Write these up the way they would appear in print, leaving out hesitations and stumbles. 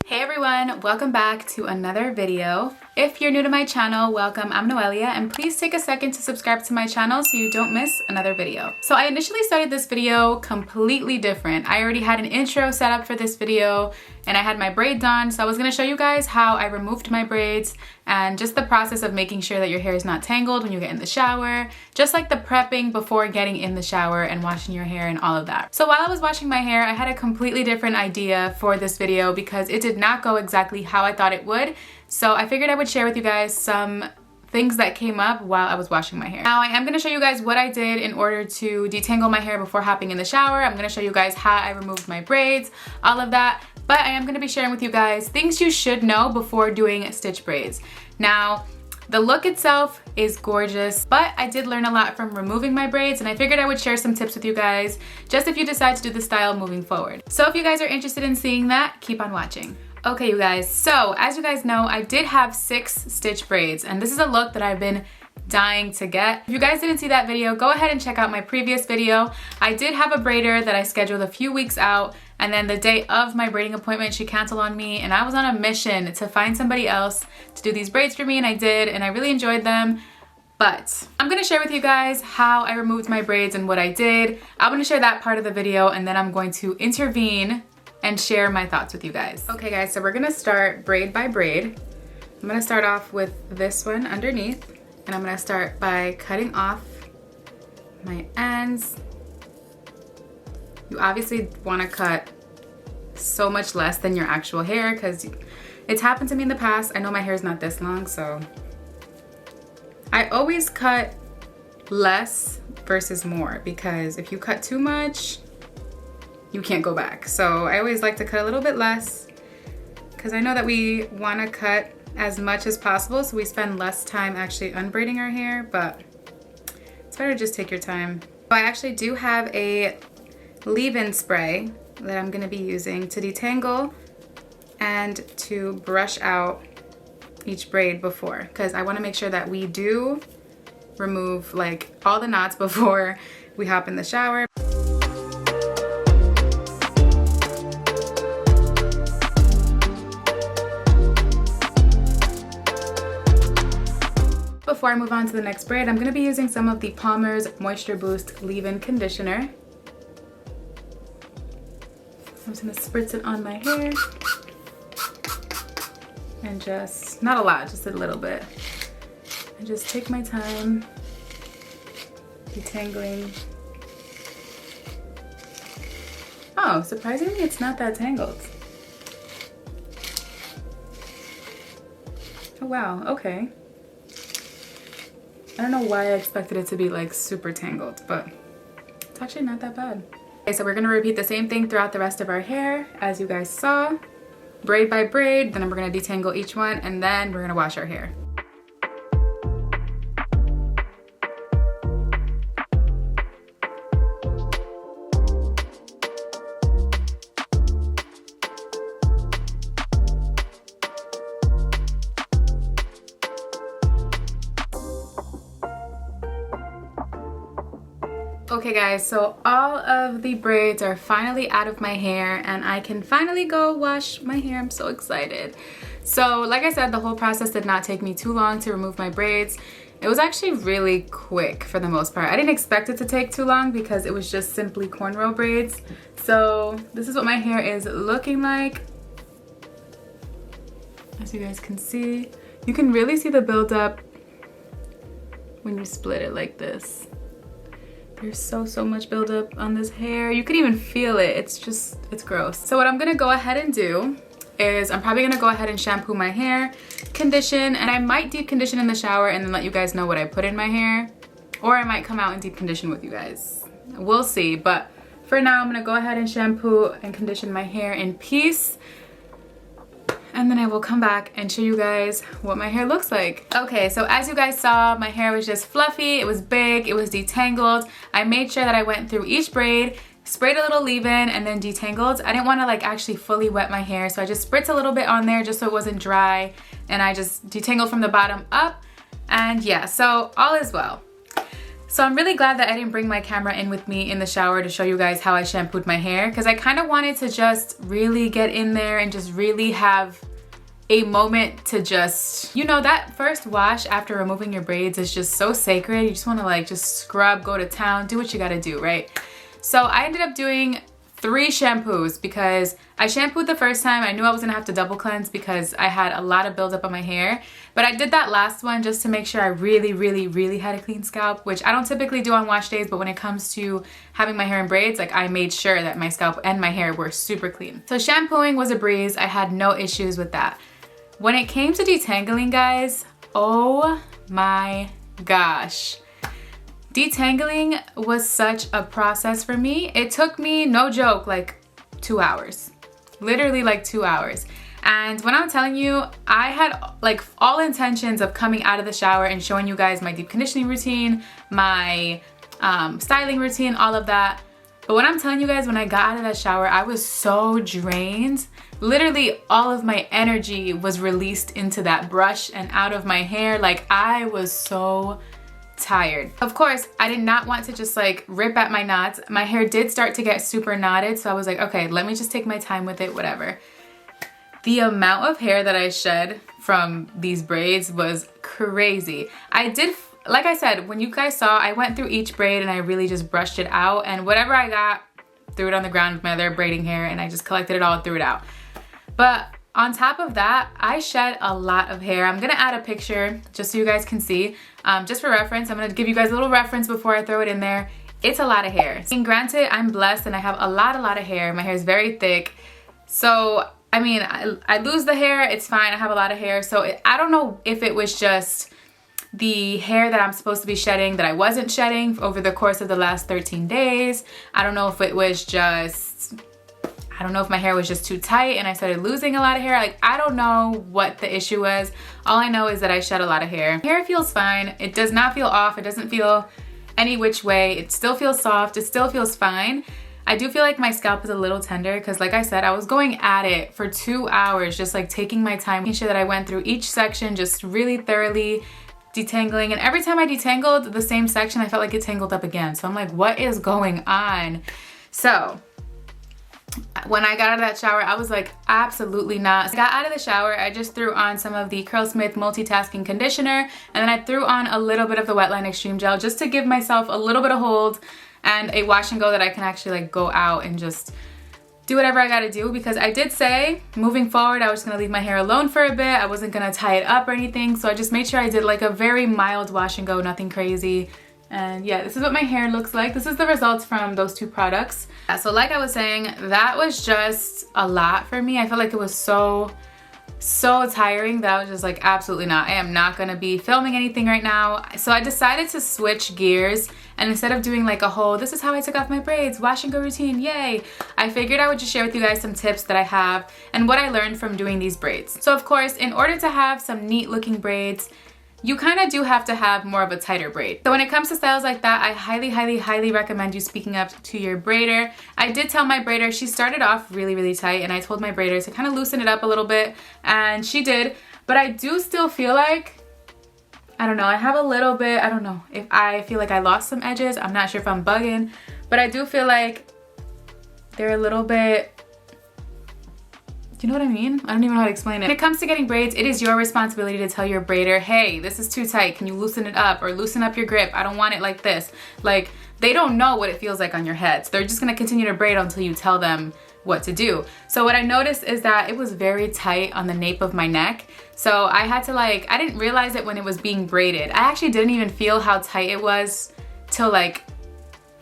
Hey everyone, welcome back to another video. If you're new to my channel, welcome. I'm Noelia, and please take a second to subscribe to my channel so you don't miss another video. So I initially started this video completely different. I already had an intro set up for this video and I had my braids on, so I was gonna show you guys how I removed my braids and just the process of making sure that your hair is not tangled when you get in the shower, just like the prepping before getting in the shower and washing your hair and all of that. So while I was washing my hair, I had a completely different idea for this video because it did not go exactly how I thought it would. So I figured I would share with you guys some things that came up while I was washing my hair. Now I am going to show you guys what I did in order to detangle my hair before hopping in the shower. I'm going to show you guys how I removed my braids, all of that. But I am going to be sharing with you guys things you should know before doing stitch braids. Now, the look itself is gorgeous, but I did learn a lot from removing my braids, and I figured I would share some tips with you guys just if you decide to do the style moving forward. So if you guys are interested in seeing that, keep on watching. Okay, you guys, so as you guys know, I did have 6 stitch braids, and this is a look that I've been dying to get. If you guys didn't see that video, go ahead and check out my previous video. I did have a braider that I scheduled a few weeks out, and then the day of my braiding appointment, she canceled on me, and I was on a mission to find somebody else to do these braids for me, and I did, and I really enjoyed them. But I'm gonna share with you guys how I removed my braids and what I did. I'm gonna share that part of the video, and then I'm going to intervene and share my thoughts with you guys. Okay guys, so we're gonna start braid by braid. I'm gonna start off with this one underneath, and I'm gonna start by cutting off my ends. You obviously wanna cut so much less than your actual hair because it's happened to me in the past. I know my hair is not this long, so I always cut less versus more, because if you cut too much, you can't go back. So I always like to cut a little bit less because I know that we want to cut as much as possible so we spend less time actually unbraiding our hair, but it's better to just take your time. So I actually do have a leave-in spray that I'm going to be using to detangle and to brush out each braid before, because I want to make sure that we do remove like all the knots before we hop in the shower. Before I move on to the next braid, I'm going to be using some of the Palmer's Moisture Boost Leave-In Conditioner. I'm just going to spritz it on my hair. And just, not a lot, just a little bit. And just take my time detangling. Oh, surprisingly, it's not that tangled. Oh wow, okay. I don't know why I expected it to be like super tangled, but it's actually not that bad. Okay, so we're gonna repeat the same thing throughout the rest of our hair, as you guys saw. Braid by braid, then we're gonna detangle each one, and then we're gonna wash our hair. Okay guys, so all of the braids are finally out of my hair and I can finally go wash my hair. I'm so excited. So like I said, the whole process did not take me too long to remove my braids. It was actually really quick for the most part. I didn't expect it to take too long because it was just simply cornrow braids. So this is what my hair is looking like. As you guys can see, you can really see the buildup when you split it like this. There's so much buildup on this hair. You can even feel it. It's gross. So what I'm gonna go ahead and do is I'm probably gonna go ahead and shampoo my hair, condition, and I might deep condition in the shower and then let you guys know what I put in my hair. Or I might come out and deep condition with you guys. We'll see, but for now I'm gonna go ahead and shampoo and condition my hair in peace. And then I will come back and show you guys what my hair looks like. Okay, so as you guys saw, my hair was just fluffy, it was big, it was detangled. I made sure that I went through each braid, sprayed a little leave-in, and then detangled. I didn't want to like actually fully wet my hair, so I just spritzed a little bit on there just so it wasn't dry, and I just detangled from the bottom up. And yeah, so all is well. So I'm really glad that I didn't bring my camera in with me in the shower to show you guys how I shampooed my hair, because I kind of wanted to just really get in there and just really have a moment to just, you know, that first wash after removing your braids is just so sacred. You just want to like just scrub, go to town, do what you gotta do, right? So I ended up doing 3 shampoos because I shampooed the first time. I knew I was gonna have to double cleanse because I had a lot of buildup on my hair, but I did that last one just to make sure I really had a clean scalp, which I don't typically do on wash days, but when it comes to having my hair in braids, like I made sure that my scalp and my hair were super clean. So shampooing was a breeze. I had no issues with that. When it came to detangling, guys, oh my gosh. Detangling was such a process for me. It took me, no joke, like 2 hours. Literally like 2 hours. And when I'm telling you, I had like all intentions of coming out of the shower and showing you guys my deep conditioning routine, my styling routine, all of that. But when I'm telling you guys, when I got out of that shower, I was so drained. Literally all of my energy was released into that brush and out of my hair. Like I was so tired. Of course, I did not want to just like rip at my knots. My hair did start to get super knotted, so I was like, okay, let me just take my time with it, whatever. The amount of hair that I shed from these braids was crazy. I did, like I said, when you guys saw, I went through each braid and I really just brushed it out, and whatever I got, threw it on the ground with my other braiding hair, and I just collected it all and threw it out. But on top of that, I shed a lot of hair. I'm gonna add a picture just so you guys can see. Just for reference, I'm gonna give you guys a little reference before I throw it in there. It's a lot of hair. And granted, I'm blessed and I have a lot of hair. My hair is very thick. So, I mean, I lose the hair, it's fine. I have a lot of hair. So I don't know if it was just the hair that I'm supposed to be shedding that I wasn't shedding over the course of the last 13 days. I don't know if it was just, I don't know if my hair was just too tight and I started losing a lot of hair. Like, I don't know what the issue was. All I know is that I shed a lot of hair. Hair feels fine. It does not feel off. It doesn't feel any which way. It still feels soft. It still feels fine. I do feel like my scalp is a little tender because, like I said, I was going at it for 2 hours, just like taking my time, making sure that I went through each section just really thoroughly, detangling. And every time I detangled the same section, I felt like it tangled up again. So I'm like, what is going on? So when I got out of that shower, I was like, absolutely not. I got out of the shower, I just threw on some of the CurlSmith multitasking conditioner, and then I threw on a little bit of the Wetline Extreme Gel just to give myself a little bit of hold and a wash and go that I can actually like go out and just do whatever I gotta do, because I did say moving forward I was gonna leave my hair alone for a bit. I wasn't gonna tie it up or anything, so I just made sure I did like a very mild wash and go, nothing crazy. And yeah, this is what my hair looks like. This is the results from those 2 products. Yeah, so like I was saying, that was just a lot for me. I felt like it was so tiring that I was just like, absolutely not. I am not gonna be filming anything right now. So I decided to switch gears, and instead of doing like a whole, this is how I took off my braids, wash and go routine, yay, I figured I would just share with you guys some tips that I have and what I learned from doing these braids. So of course, in order to have some neat looking braids, you kind of do have to have more of a tighter braid. So when it comes to styles like that, I highly recommend you speaking up to your braider. I did tell my braider, she started off really tight, and I told my braider to kind of loosen it up a little bit, and she did. But I do still feel like, I don't know, I have a little bit, I don't know if I feel like I lost some edges. I'm not sure if I'm bugging, but I do feel like they're a little bit, you know what I mean? I don't even know how to explain it. When it comes to getting braids, it is your responsibility to tell your braider, hey, this is too tight. Can you loosen it up, or loosen up your grip? I don't want it like this. Like, they don't know what it feels like on your head. So they're just gonna continue to braid until you tell them what to do. So what I noticed is that it was very tight on the nape of my neck. So I had to like, I didn't realize it when it was being braided. I actually didn't even feel how tight it was till like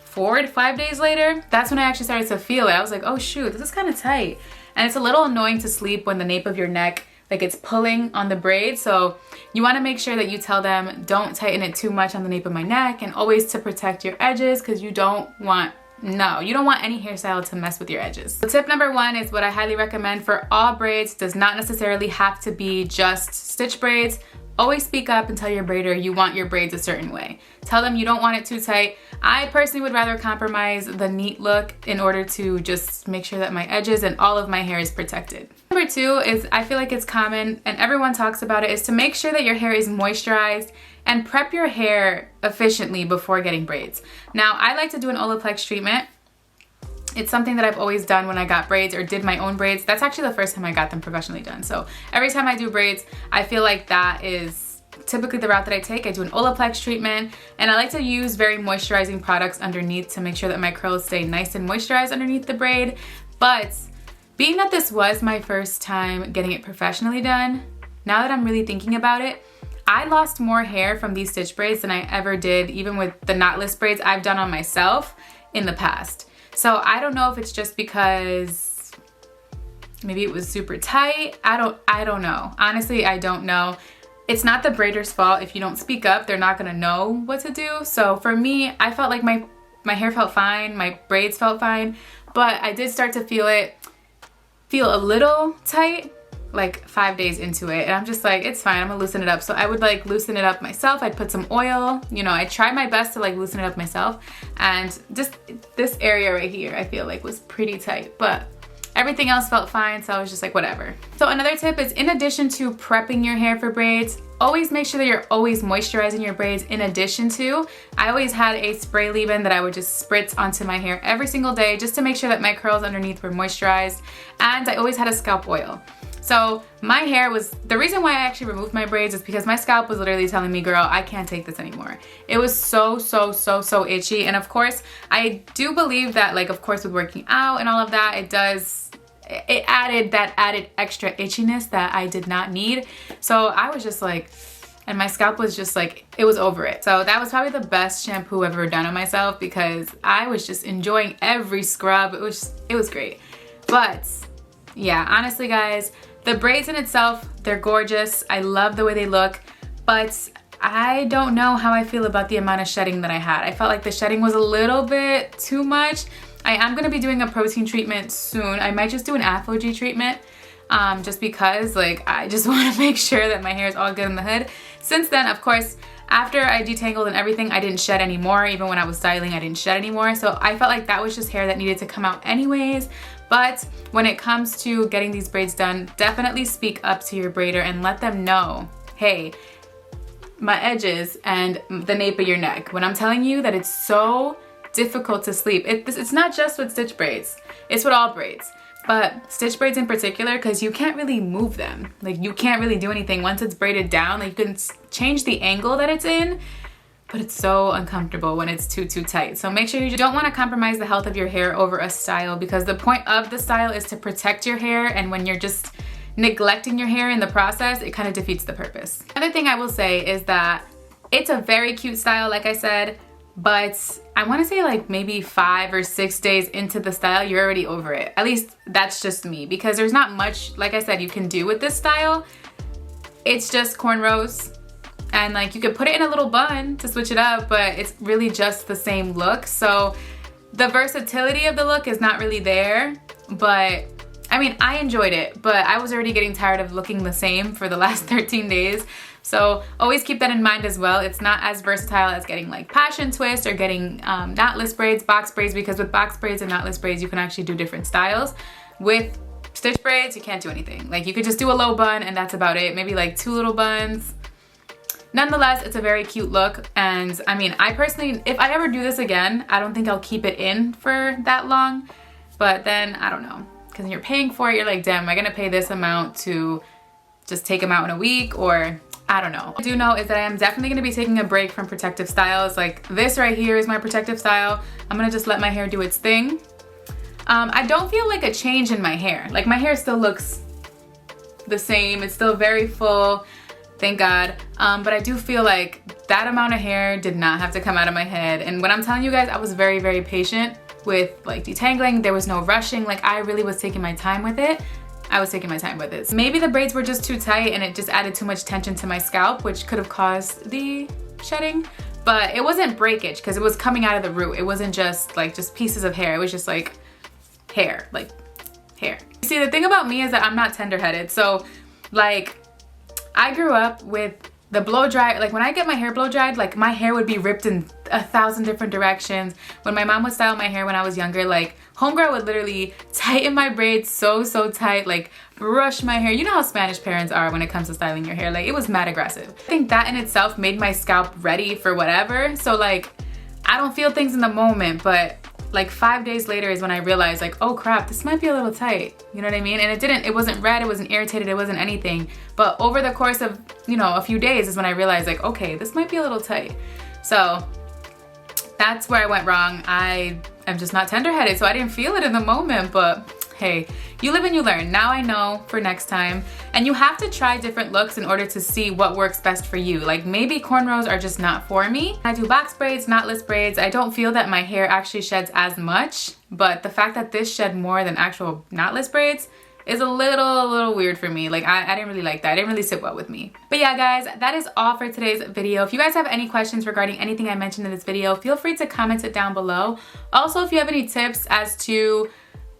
4 to 5 days later. That's when I actually started to feel it. I was like, oh shoot, this is kind of tight. And it's a little annoying to sleep when the nape of your neck, like it's pulling on the braid. So you want to make sure that you tell them, don't tighten it too much on the nape of my neck, and always to protect your edges, because you don't want any hairstyle to mess with your edges. So tip number 1 is what I highly recommend for all braids. Does not necessarily have to be just stitch braids. always speak up and tell your braider you want your braids a certain way. Tell them you don't want it too tight. I personally would rather compromise the neat look in order to just make sure that my edges and all of my hair is protected. Number 2 is, I feel like it's common and everyone talks about it, is to make sure that your hair is moisturized and prep your hair efficiently before getting braids. Now, I like to do an Olaplex treatment. It's something that I've always done when I got braids or did my own braids. That's actually the first time I got them professionally done. So every time I do braids, I feel like that is typically the route that I take. I do an Olaplex treatment, and I like to use very moisturizing products underneath to make sure that my curls stay nice and moisturized underneath the braid. But being that this was my first time getting it professionally done, now that I'm really thinking about it, I lost more hair from these stitch braids than I ever did even with the knotless braids I've done on myself in the past. So I don't know if it's just because maybe it was super tight. I don't know. Honestly, I don't know. It's not the braider's fault. If you don't speak up, they're not gonna know what to do. So for me, I felt like my hair felt fine, my braids felt fine, but I did start to feel a little tight like 5 days into it, and I'm just like, it's fine, I'm gonna loosen it up. So I would like loosen it up myself. I'd put some oil, you know, I tried my best to like loosen it up myself, and just this area right here I feel like was pretty tight, but everything else felt fine, so I was just like, whatever. So another tip is, in addition to prepping your hair for braids, always make sure that you're always moisturizing your braids. In addition to, I always had a spray leave-in that I would just spritz onto my hair every single day just to make sure that my curls underneath were moisturized, and I always had a scalp oil. So my hair was, the reason why I actually removed my braids is because my scalp was literally telling me, girl, I can't take this anymore. It was so itchy. And of course, I do believe that, like, of course, with working out and all of that, it added that added extra itchiness that I did not need. So I was just like, and my scalp was just like, it was over it. So that was probably the best shampoo I've ever done on myself, because I was just enjoying every scrub. It was great. But yeah, honestly guys, the braids in itself, they're gorgeous. I love the way they look, but I don't know how I feel about the amount of shedding that I had. I felt like the shedding was a little bit too much. I am gonna be doing a protein treatment soon. I might just do an Afro treatment, just because, like, I just wanna make sure that my hair is all good in the hood. Since then, of course, after I detangled and everything, I didn't shed anymore. Even when I was styling, I didn't shed anymore. So I felt like that was just hair that needed to come out anyways. But when it comes to getting these braids done, definitely speak up to your braider and let them know, hey, my edges and the nape of your neck. When I'm telling you that it's so difficult to sleep, it's not just with stitch braids, it's with all braids. But stitch braids in particular, because you can't really move them. Like, you can't really do anything once it's braided down. Like, you can change the angle that it's in, but it's so uncomfortable when it's too tight. So make sure you don't want to compromise the health of your hair over a style, because the point of the style is to protect your hair, and when you're just neglecting your hair in the process, it kind of defeats the purpose. Another thing I will say is that it's a very cute style, like I said, but I want to say like maybe 5 or 6 days into the style, you're already over it. At least that's just me, because there's not much, like I said, you can do with this style. It's just cornrows, and like you could put it in a little bun to switch it up, but it's really just the same look. So the versatility of the look is not really there, but I mean, I enjoyed it, but I was already getting tired of looking the same for the last 13 days. So always keep that in mind as well. It's not as versatile as getting like passion twist or getting knotless braids, box braids, because with box braids and knotless braids, you can actually do different styles. With stitch braids, you can't do anything. Like, you could just do a low bun and that's about it. Maybe like 2 little buns. Nonetheless, it's a very cute look. And I mean, I personally, if I ever do this again, I don't think I'll keep it in for that long. But then, I don't know. Because when you're paying for it, you're like, damn, am I gonna pay this amount to just take them out in a week? Or I don't know. What I do know is that I am definitely gonna be taking a break from protective styles. Like, this right here is my protective style. I'm gonna just let my hair do its thing. I don't feel like a change in my hair. Like, my hair still looks the same. It's still very full, thank God. But I do feel like that amount of hair did not have to come out of my head. And when I'm telling you guys, I was very patient with like detangling. There was no rushing. Like, I really was taking my time with it. I was taking my time with it. Maybe the braids were just too tight and it just added too much tension to my scalp, which could have caused the shedding. But it wasn't breakage, because it was coming out of the root. It wasn't just like just pieces of hair. It was just like hair, like hair. You see, the thing about me is that I'm not tender-headed. So like, I grew up with the blow dry, like when I get my hair blow dried, like my hair would be ripped in 1,000 different directions. When my mom would style my hair when I was younger, like homegirl would literally tighten my braids so tight, like brush my hair. You know how Spanish parents are when it comes to styling your hair. Like it was mad aggressive. I think that in itself made my scalp ready for whatever. So like I don't feel things in the moment, but like 5 days later is when I realized like, oh crap, this might be a little tight. You know what I mean? And it wasn't red, it wasn't irritated, it wasn't anything. But over the course of, you know, a few days is when I realized like, okay, this might be a little tight. So that's where I went wrong. I'm just not tender-headed, so I didn't feel it in the moment, but hey, you live and you learn. Now I know for next time. And you have to try different looks in order to see what works best for you. Like maybe cornrows are just not for me. I do box braids, knotless braids. I don't feel that my hair actually sheds as much, but the fact that this shed more than actual knotless braids is a little weird for me. Like I didn't really like that. It didn't really sit well with me. But yeah, guys, that is all for today's video. If you guys have any questions regarding anything I mentioned in this video, feel free to comment it down below. Also, if you have any tips as to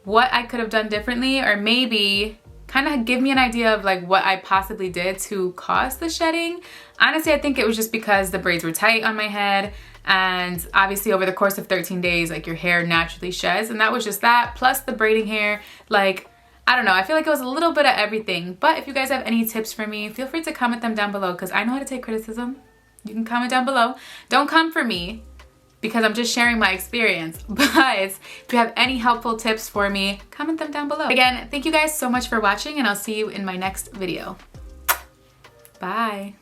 what I could have done differently, or maybe kind of give me an idea of like what I possibly did to cause the shedding. Honestly, I think it was just because the braids were tight on my head, and obviously over the course of 13 days, like your hair naturally sheds, and that was just that, plus the braiding hair. Like, I don't know, I feel like it was a little bit of everything. But if you guys have any tips for me, feel free to comment them down below, because I know how to take criticism. You can comment down below. Don't come for me, because I'm just sharing my experience. But if you have any helpful tips for me, comment them down below. Again, thank you guys so much for watching, and I'll see you in my next video. Bye.